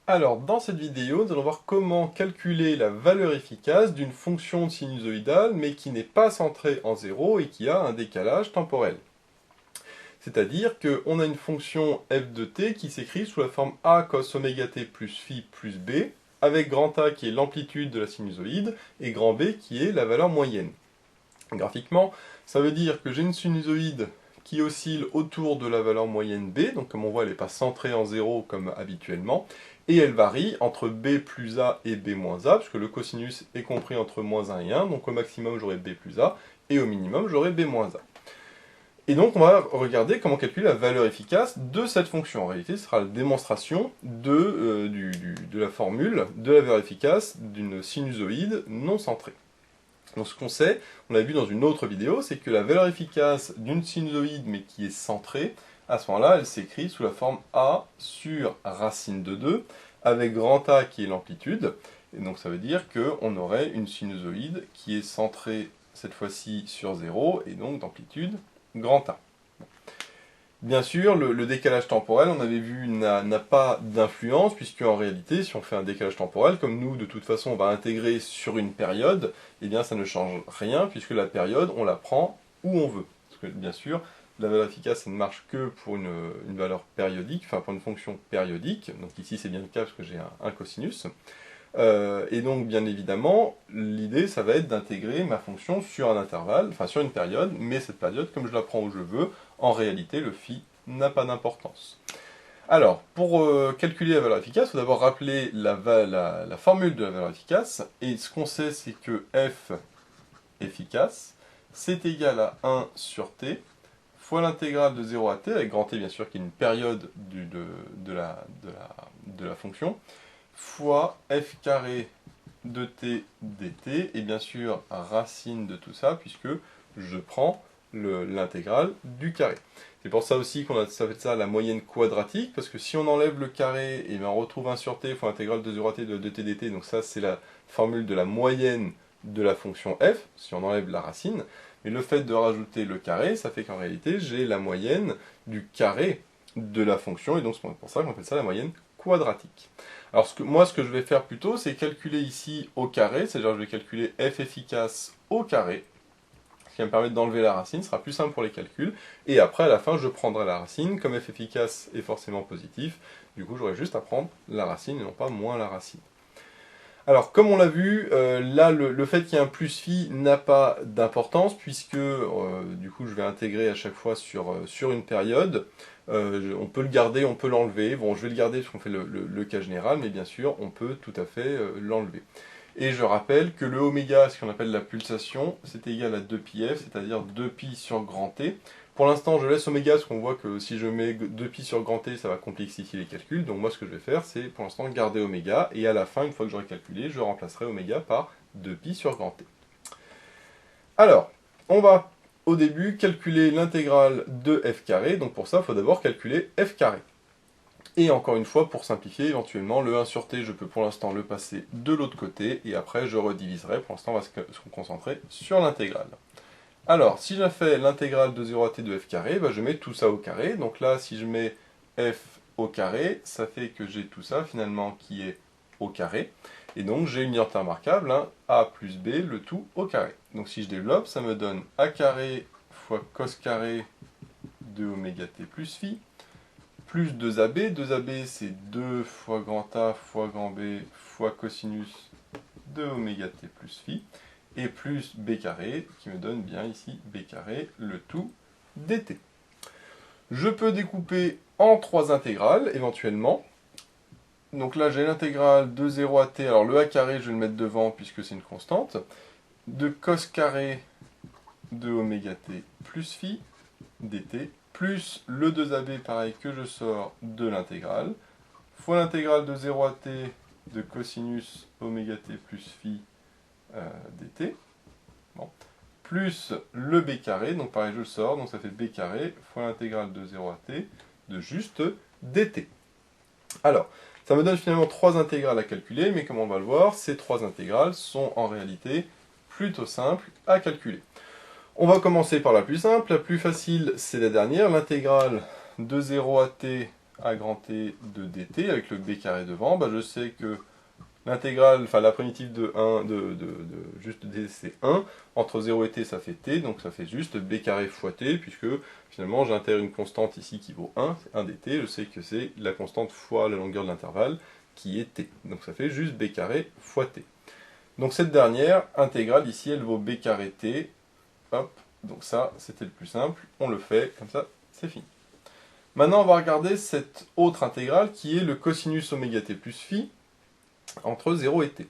Alors, dans cette vidéo, nous allons voir comment calculer la valeur efficace d'une fonction sinusoïdale, mais qui n'est pas centrée en 0 et qui a un décalage temporel. C'est-à-dire qu'on a une fonction f de t qui s'écrit sous la forme a cos oméga t plus phi plus b, avec grand A qui est l'amplitude de la sinusoïde, et grand B qui est la valeur moyenne. Graphiquement, ça veut dire que j'ai une sinusoïde qui oscille autour de la valeur moyenne B, donc comme on voit elle n'est pas centrée en 0 comme habituellement, et elle varie entre B plus A et B moins A, puisque le cosinus est compris entre moins 1 et 1, donc au maximum j'aurai B plus A, et au minimum j'aurai B moins A. Et donc on va regarder comment calculer la valeur efficace de cette fonction. En réalité, ce sera la démonstration de la formule de la valeur efficace d'une sinusoïde non centrée. Donc ce qu'on sait, on l'a vu dans une autre vidéo, c'est que la valeur efficace d'une sinusoïde mais qui est centrée, à ce moment-là, elle s'écrit sous la forme A sur racine de 2, avec grand A qui est l'amplitude. Et donc ça veut dire qu'on aurait une sinusoïde qui est centrée cette fois-ci sur 0, et donc d'amplitude grand A. Bien sûr, le décalage temporel, on avait vu, n'a pas d'influence, puisque en réalité, si on fait un décalage temporel, comme nous, de toute façon, on va intégrer sur une période, eh bien ça ne change rien, puisque la période, on la prend où on veut. Parce que, bien sûr, la valeur efficace, ça ne marche que pour une valeur périodique, enfin pour une fonction périodique, donc ici c'est bien le cas parce que j'ai un cosinus. Et donc, bien évidemment, l'idée, ça va être d'intégrer ma fonction sur un intervalle, enfin sur une période, mais cette période, comme je la prends où je veux, en réalité, le phi n'a pas d'importance. Alors, pour calculer la valeur efficace, il faut d'abord rappeler la formule de la valeur efficace, et ce qu'on sait, c'est que f efficace, c'est égal à 1 sur t, fois l'intégrale de 0 à t, avec grand T, bien sûr, qui est une période de la fonction, fois f carré de t dt, et bien sûr racine de tout ça, puisque je prends l'intégrale du carré. C'est pour ça aussi qu'on a fait ça la moyenne quadratique, parce que si on enlève le carré, et bien on retrouve 1 sur t fois l'intégrale de 0 à t de t dt, donc ça c'est la formule de la moyenne de la fonction f, si on enlève la racine, mais le fait de rajouter le carré, ça fait qu'en réalité j'ai la moyenne du carré de la fonction, et donc c'est pour ça qu'on appelle ça la moyenne quadratique. Alors moi ce que je vais faire plutôt, c'est calculer ici au carré, c'est-à-dire je vais calculer f efficace au carré, ce qui va me permettre d'enlever la racine, ce sera plus simple pour les calculs, et après à la fin je prendrai la racine, comme f efficace est forcément positif, du coup j'aurai juste à prendre la racine et non pas moins la racine. Alors, comme on l'a vu, là, le fait qu'il y ait un plus phi n'a pas d'importance, puisque, du coup, je vais intégrer à chaque fois sur une période. On peut le garder, on peut l'enlever. Bon, je vais le garder parce qu'on fait le cas général, mais bien sûr, on peut tout à fait l'enlever. Et je rappelle que le oméga, ce qu'on appelle la pulsation, c'est égal à 2πf, c'est-à-dire 2π sur grand T. Pour l'instant, je laisse oméga, parce qu'on voit que si je mets 2π sur grand T, ça va complexifier les calculs. Donc moi, ce que je vais faire, c'est pour l'instant garder oméga, et à la fin, une fois que j'aurai calculé, je remplacerai oméga par 2π sur grand T. Alors, on va au début calculer l'intégrale de f carré, donc pour ça, il faut d'abord calculer f carré. Et encore une fois, pour simplifier, éventuellement, le 1 sur t, je peux pour l'instant le passer de l'autre côté, et après je rediviserai. Pour l'instant, on va se concentrer sur l'intégrale. Alors, si je fais l'intégrale de 0 à t de f carré, bah, je mets tout ça au carré. Donc là, si je mets f au carré, ça fait que j'ai tout ça finalement qui est au carré. Et donc j'ai une identité remarquable, hein, a plus b, le tout au carré. Donc si je développe, ça me donne a carré fois cos carré de oméga t plus phi, plus 2ab. 2ab c'est 2 fois grand A fois grand B fois cosinus de oméga t plus phi, et plus b carré, qui me donne bien ici b carré, le tout dt. Je peux découper en trois intégrales, éventuellement. Donc là, j'ai l'intégrale de 0 à t, alors le a carré, je vais le mettre devant, puisque c'est une constante, de cos carré de oméga t plus phi, dt, plus le 2ab, pareil, que je sors de l'intégrale, fois l'intégrale de 0 à t de cosinus oméga t plus phi, dt, bon, plus le b carré, donc pareil je le sors, donc ça fait b carré fois l'intégrale de 0 à t de juste dt. Alors, ça me donne finalement trois intégrales à calculer, mais comme on va le voir, ces trois intégrales sont en réalité plutôt simples à calculer. On va commencer par la plus simple, la plus facile c'est la dernière, l'intégrale de 0 à t à grand T de dt avec le b carré devant, bah, je sais que l'intégrale, enfin la primitive de 1, juste d c'est 1, entre 0 et t ça fait t, donc ça fait juste b carré fois t, puisque finalement j'intègre une constante ici qui vaut 1, c'est 1 dt, je sais que c'est la constante fois la longueur de l'intervalle qui est t, donc ça fait juste b carré fois t. Donc cette dernière intégrale ici elle vaut b carré t, hop, donc ça c'était le plus simple, on le fait, comme ça c'est fini. Maintenant on va regarder cette autre intégrale qui est le cosinus oméga t plus phi, entre 0 et t.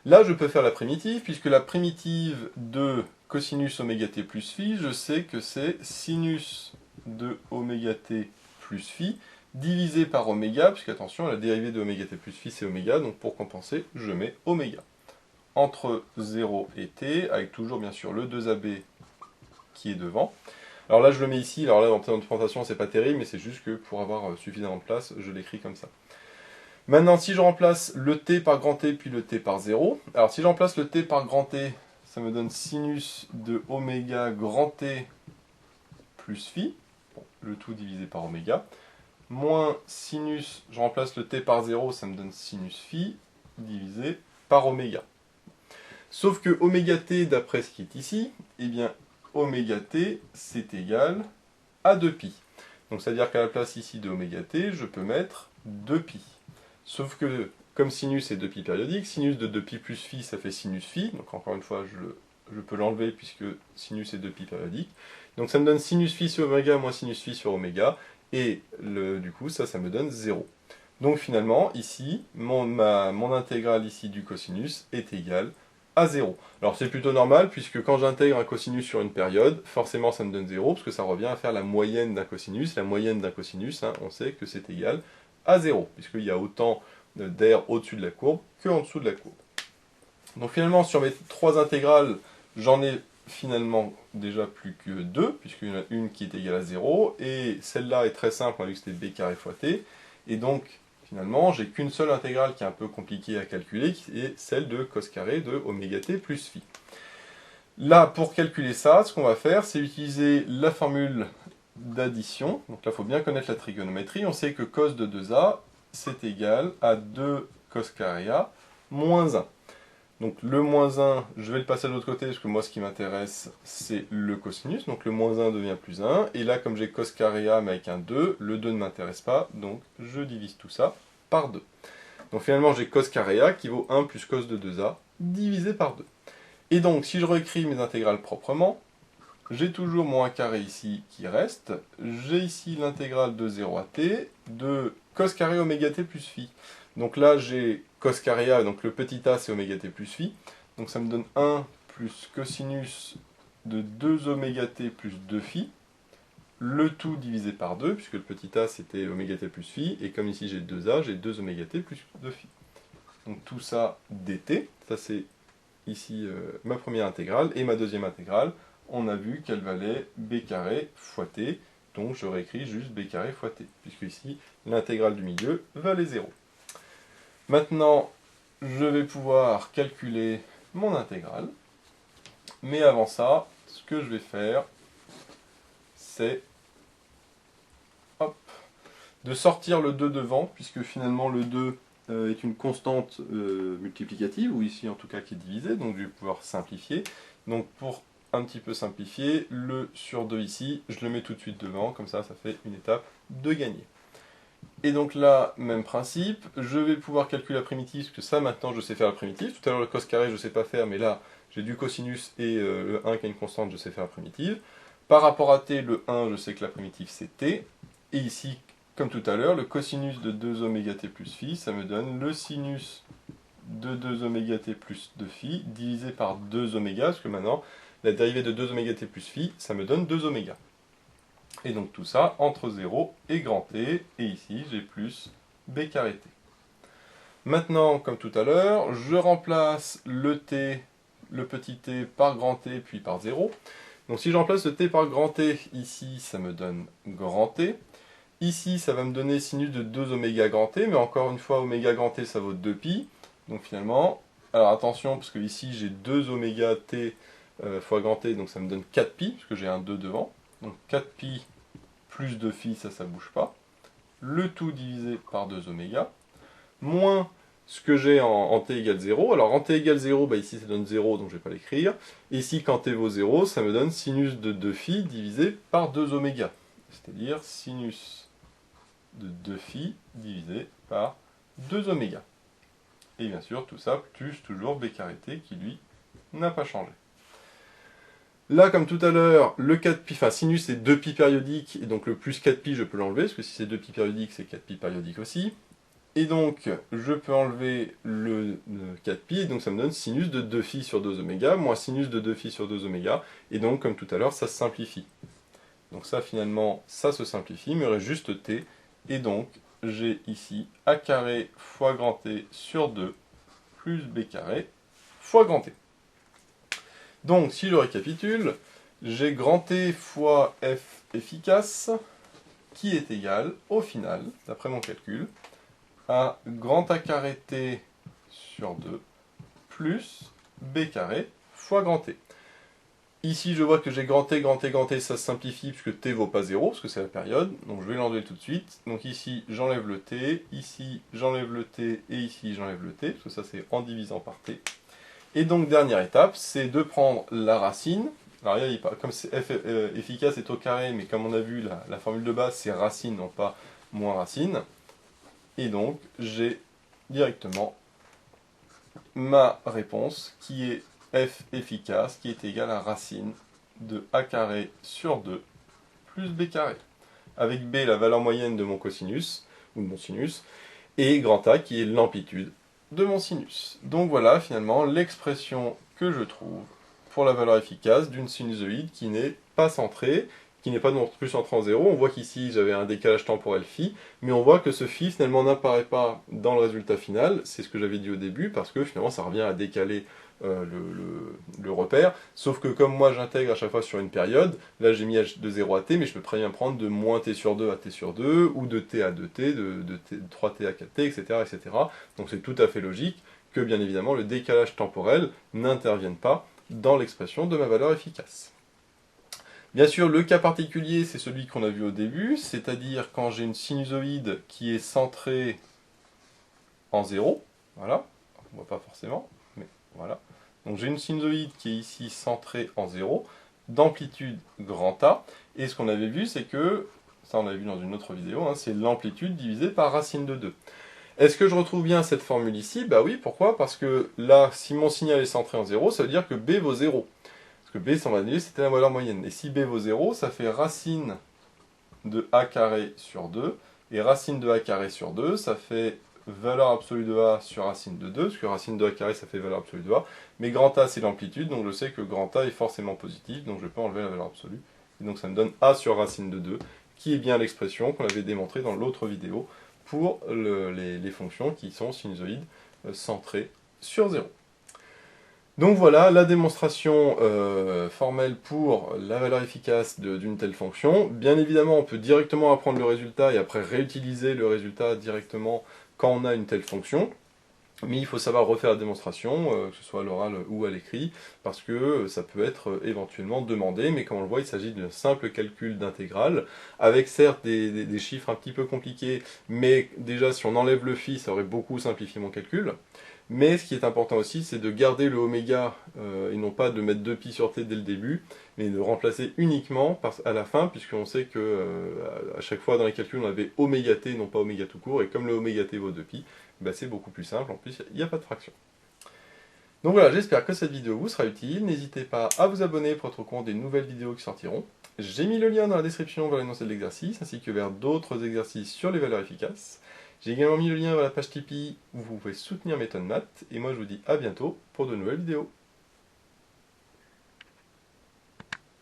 Là, je peux faire la primitive, puisque la primitive de cosinus oméga t plus phi, je sais que c'est sinus de oméga t plus phi, divisé par oméga, puisque attention, la dérivée de oméga t plus phi, c'est oméga, donc pour compenser, je mets oméga. Entre 0 et t, avec toujours bien sûr le 2ab qui est devant. Alors là, je le mets ici, alors là, en termes de présentation, c'est pas terrible, mais c'est juste que pour avoir suffisamment de place, je l'écris comme ça. Maintenant, si je remplace le t par grand T, puis le t par 0, alors si je remplace le t par grand T, ça me donne sinus de oméga grand T plus phi, bon, le tout divisé par oméga, moins sinus, je remplace le t par 0, ça me donne sinus phi, divisé par oméga. Sauf que oméga t, d'après ce qui est ici, eh bien, oméga t, c'est égal à 2pi. Donc, c'est-à-dire qu'à la place ici de oméga t, je peux mettre 2pi. Sauf que, comme sinus est 2pi périodique, sinus de 2pi plus phi, ça fait sinus phi. Donc encore une fois, je peux l'enlever puisque sinus est 2pi périodique. Donc ça me donne sinus phi sur oméga moins sinus phi sur oméga. Et du coup, ça me donne 0. Donc finalement, ici, mon intégrale ici du cosinus est égale à 0. Alors c'est plutôt normal, puisque quand j'intègre un cosinus sur une période, forcément ça me donne 0, parce que ça revient à faire la moyenne d'un cosinus. La moyenne d'un cosinus, hein, on sait que c'est égal à 0, puisqu'il y a autant d'air au-dessus de la courbe qu'en dessous de la courbe. Donc finalement, sur mes trois intégrales, j'en ai finalement déjà plus que 2, puisqu'il y en a une qui est égale à 0, et celle-là est très simple, on a vu que c'était b carré fois t, et donc finalement, j'ai qu'une seule intégrale qui est un peu compliquée à calculer, qui est celle de cos carré de oméga t plus phi. Là, pour calculer ça, ce qu'on va faire, c'est utiliser la formule d'addition. Donc là, il faut bien connaître la trigonométrie. On sait que cos de 2a, c'est égal à 2 cos carré a moins 1. Donc le moins 1, je vais le passer de l'autre côté, parce que moi, ce qui m'intéresse, c'est le cosinus. Donc le moins 1 devient plus 1. Et là, comme j'ai cos carré a, mais avec un 2, le 2 ne m'intéresse pas. Donc je divise tout ça par 2. Donc finalement, j'ai cos carré a qui vaut 1 plus cos de 2a divisé par 2. Et donc, si je réécris mes intégrales proprement, j'ai toujours mon 1 carré ici qui reste. J'ai ici l'intégrale de 0 à t de cos carré oméga t plus phi. Donc là, j'ai cos carré a, donc le petit a, c'est oméga t plus phi. Donc ça me donne 1 plus cosinus de 2 oméga t plus 2 phi. Le tout divisé par 2, puisque le petit a, c'était oméga t plus phi. Et comme ici, j'ai 2a, j'ai 2 oméga t plus 2 phi. Donc tout ça dt, ça c'est ici ma première intégrale, et ma deuxième intégrale, on a vu qu'elle valait b carré fois t, donc je réécris juste b carré fois t, puisque ici, l'intégrale du milieu valait 0. Maintenant, je vais pouvoir calculer mon intégrale, mais avant ça, ce que je vais faire, c'est de sortir le 2 devant, puisque finalement le 2 est une constante multiplicative, ou ici en tout cas qui est divisée, donc je vais pouvoir simplifier. Donc pour un petit peu simplifier, le sur 2 ici, je le mets tout de suite devant, comme ça, ça fait une étape de gagner. Et donc là, même principe, je vais pouvoir calculer la primitive, parce que ça maintenant je sais faire la primitive. Tout à l'heure le cos carré je ne sais pas faire, mais là j'ai du cosinus et le 1 qui est une constante, je sais faire la primitive. Par rapport à t, le 1, je sais que la primitive c'est t. Et ici, comme tout à l'heure, le cosinus de 2 oméga t plus phi, ça me donne le sinus de 2 oméga t plus 2 phi divisé par 2 oméga, parce que maintenant, la dérivée de 2 oméga t plus phi, ça me donne 2 oméga. Et donc tout ça entre 0 et grand T, et ici j'ai plus b carré t. Maintenant, comme tout à l'heure, je remplace le t, le petit t par grand T, puis par 0. Donc si je remplace le t par grand T, ici ça me donne grand T. Ici, ça va me donner sinus de 2 oméga grand T, mais encore une fois, oméga grand T, ça vaut 2pi. Donc finalement, alors attention, parce que ici, j'ai 2 oméga T fois grand T, donc ça me donne 4pi, parce que j'ai un 2 devant. Donc 4pi plus 2 phi, ça bouge pas. le tout divisé par 2 oméga, moins ce que j'ai en t égale 0. Alors en t égale 0, bah ici ça donne 0, donc je ne vais pas l'écrire. Et ici, quand t vaut 0, ça me donne sinus de 2π divisé par 2 oméga. C'est-à-dire sinus de 2π divisé par 2 oméga. Et bien sûr, tout ça plus toujours b carré t qui, lui, n'a pas changé. Là, comme tout à l'heure, le 4π, enfin sinus c'est 2π périodique, et donc le plus 4π, je peux l'enlever, parce que si c'est 2π périodique, c'est 4π périodique aussi. Et donc, je peux enlever le 4π, et donc ça me donne sinus de 2π sur 2 oméga, moins sinus de 2π sur 2 oméga, et donc, comme tout à l'heure, ça se simplifie. Donc ça, finalement, ça se simplifie, il me reste juste t, et donc, j'ai ici a carré fois grand T sur 2, plus b carré fois grand T. Donc, si je récapitule, j'ai grand T fois F efficace, qui est égal, au final, d'après mon calcul, à grand A carré T sur 2, plus B carré fois grand T. Ici, je vois que j'ai grand T, ça se simplifie, puisque T vaut pas 0, parce que c'est la période, donc je vais l'enlever tout de suite. Donc ici, j'enlève le T, ici, j'enlève le T, et ici, j'enlève le T, parce que ça, c'est en divisant par T. Et donc, dernière étape, c'est de prendre la racine. Alors, regardez, comme F efficace est au carré, mais comme on a vu, la formule de base, c'est racine, non pas moins racine. Et donc, j'ai directement ma réponse, qui est F efficace, qui est égal à racine de A carré sur 2, plus B carré. Avec B, la valeur moyenne de mon cosinus, ou de mon sinus, et grand A, qui est l'amplitude de mon sinus. Donc voilà finalement l'expression que je trouve pour la valeur efficace d'une sinusoïde qui n'est pas centrée, qui n'est pas non plus centrée en 0. On voit qu'ici j'avais un décalage temporel phi, mais on voit que ce phi finalement n'apparaît pas dans le résultat final, c'est ce que j'avais dit au début, parce que finalement ça revient à décaler le repère, sauf que comme moi j'intègre à chaque fois sur une période, là j'ai mis de 0 à t, mais je peux très bien prendre de moins t sur 2 à t sur 2, ou de t à 2t, de 3t à 4t, etc. etc. Donc c'est tout à fait logique que bien évidemment le décalage temporel n'intervienne pas dans l'expression de ma valeur efficace. Bien sûr, le cas particulier, c'est celui qu'on a vu au début, c'est-à-dire quand j'ai une sinusoïde qui est centrée en 0, voilà, on ne voit pas forcément, mais voilà. Donc j'ai une sinusoïde qui est ici centrée en 0, d'amplitude grand A, et ce qu'on avait vu, c'est que, ça on avait vu dans une autre vidéo, hein, c'est l'amplitude divisée par racine de 2. Est-ce que je retrouve bien cette formule ici? Bah oui, pourquoi? Parce que là, si mon signal est centré en 0, ça veut dire que B vaut 0. Parce que B, ça on va dire, c'était la valeur moyenne. Et si B vaut 0, ça fait racine de A carré sur 2, et racine de A carré sur 2, ça fait valeur absolue de A sur racine de 2, parce que racine de A carré, ça fait valeur absolue de A, mais grand A, c'est l'amplitude, donc je sais que grand A est forcément positif, donc je peux enlever la valeur absolue, et donc ça me donne A sur racine de 2, qui est bien l'expression qu'on avait démontrée dans l'autre vidéo, pour les fonctions qui sont sinusoïdes centrées sur 0. Donc voilà la démonstration formelle pour la valeur efficace d'une telle fonction. Bien évidemment, on peut directement apprendre le résultat et après réutiliser le résultat directement quand on a une telle fonction. Mais il faut savoir refaire la démonstration, que ce soit à l'oral ou à l'écrit, parce que ça peut être éventuellement demandé, mais comme on le voit, il s'agit d'un simple calcul d'intégrale, avec certes des chiffres un petit peu compliqués, mais déjà si on enlève le phi, ça aurait beaucoup simplifié mon calcul. Mais ce qui est important aussi, c'est de garder le oméga, et non pas de mettre 2π sur t dès le début, mais de remplacer uniquement à la fin, puisqu'on sait que à chaque fois dans les calculs, on avait oméga t, non pas oméga tout court, et comme le oméga t vaut 2π, bah c'est beaucoup plus simple, en plus il n'y a pas de fraction. Donc voilà, j'espère que cette vidéo vous sera utile, n'hésitez pas à vous abonner pour être au courant des nouvelles vidéos qui sortiront. J'ai mis le lien dans la description vers l'énoncé de l'exercice, ainsi que vers d'autres exercices sur les valeurs efficaces. J'ai également mis le lien vers la page Tipeee où vous pouvez soutenir Méthode Math, et moi je vous dis à bientôt pour de nouvelles vidéos.